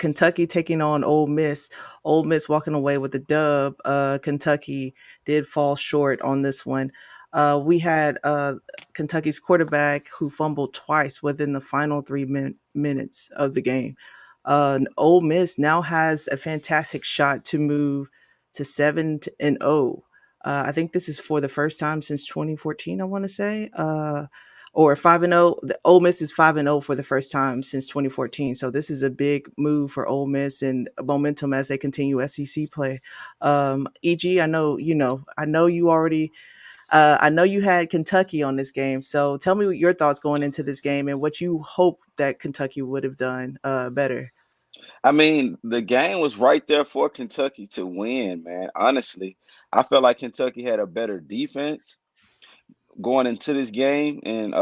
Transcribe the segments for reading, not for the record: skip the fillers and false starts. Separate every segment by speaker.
Speaker 1: Kentucky taking on Ole Miss. Ole Miss walking away with the dub. Kentucky did fall short on this one. We had Kentucky's quarterback who fumbled twice within the final 3 minutes of the game. Ole Miss now has a fantastic shot to move to 7-0. I think this is for the first time since 2014. I want to say, or 5-0. The Ole Miss is 5-0 for the first time since 2014. So this is a big move for Ole Miss and momentum as they continue SEC play. EG, I know I know you already. I know you had Kentucky on this game, so tell me your thoughts going into this game and what you hope that Kentucky would have done better.
Speaker 2: I mean, the game was right there for Kentucky to win, man. Honestly, I felt like Kentucky had a better defense going into this game, and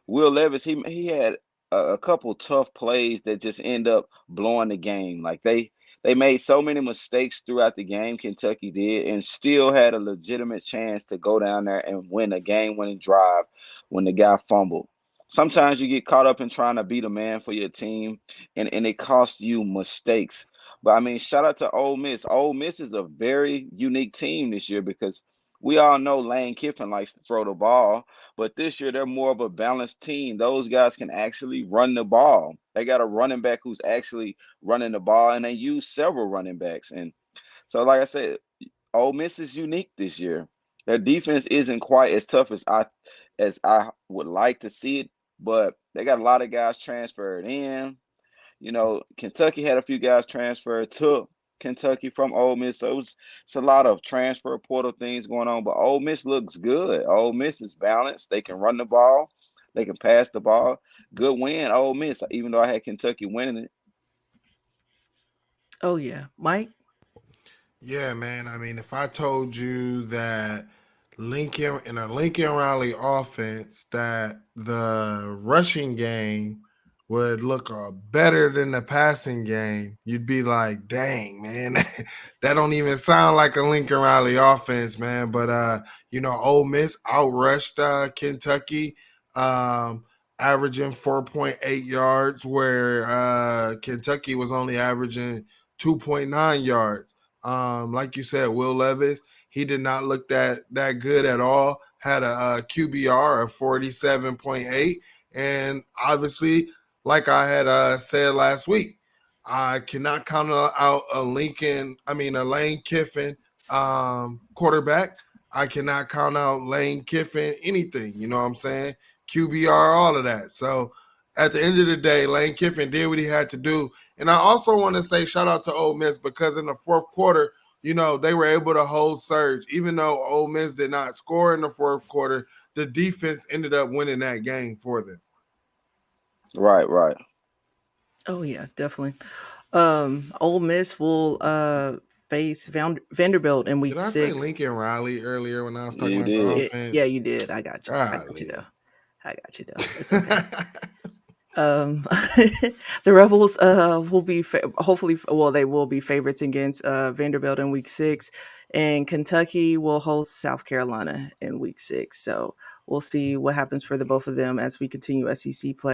Speaker 2: Will Levis, he had a couple tough plays that just end up blowing the game. Like they made so many mistakes throughout the game, Kentucky did, and still had a legitimate chance to go down there and win a game-winning drive when the guy fumbled. Sometimes you get caught up in trying to be the man for your team, and it costs you mistakes. But I mean, shout out to Ole Miss. Ole Miss is a very unique team this year because we all know Lane Kiffin likes to throw the ball, but this year they're more of a balanced team. Those guys can actually run the ball. They got a running back who's actually running the ball, and they use several running backs. And so, like I said, Ole Miss is unique this year. Their defense isn't quite as tough as I would like to see it, but they got a lot of guys transferred in. Kentucky had a few guys transferred to Kentucky from Ole Miss, so it's a lot of transfer portal things going on. But Ole Miss looks good. Ole Miss is balanced. They can run the ball, they can pass the ball. Good win, Ole Miss. Even though I had Kentucky winning it.
Speaker 1: Oh yeah, Mike.
Speaker 3: Yeah, man. I mean, if I told you that Lincoln in a Lincoln Riley offense that the rushing game would look better than the passing game, you'd be like, "Dang, man, that don't even sound like a Lincoln Riley offense, man." But Ole Miss outrushed Kentucky, um, averaging 4.8 yards, where Kentucky was only averaging 2.9 yards. Like you said, Will Levis, he did not look that good at all. Had a QBR of 47.8, and obviously, like I had said last week, I cannot count out a Lane Kiffin quarterback. I cannot count out Lane Kiffin anything. You know what I'm saying? QBR, all of that. So at the end of the day, Lane Kiffin did what he had to do. And I also want to say shout out to Ole Miss because in the fourth quarter, they were able to hold surge. Even though Ole Miss did not score in the fourth quarter, the defense ended up winning that game for them.
Speaker 2: Right, right.
Speaker 1: Oh yeah, definitely. Ole Miss will face Vanderbilt in
Speaker 3: Did
Speaker 1: week
Speaker 3: I say
Speaker 1: 6.
Speaker 3: Lincoln Riley earlier when I was talking
Speaker 2: You
Speaker 3: about the
Speaker 2: did.
Speaker 1: Yeah,
Speaker 3: offense?
Speaker 1: you did. I got you. I got you
Speaker 3: Golly.
Speaker 1: though. I got you though. It's okay. Um, the Rebels will be hopefully, well, they will be favorites against Vanderbilt in week 6, and Kentucky will host South Carolina in week 6. So we'll see what happens for the both of them as we continue SEC play.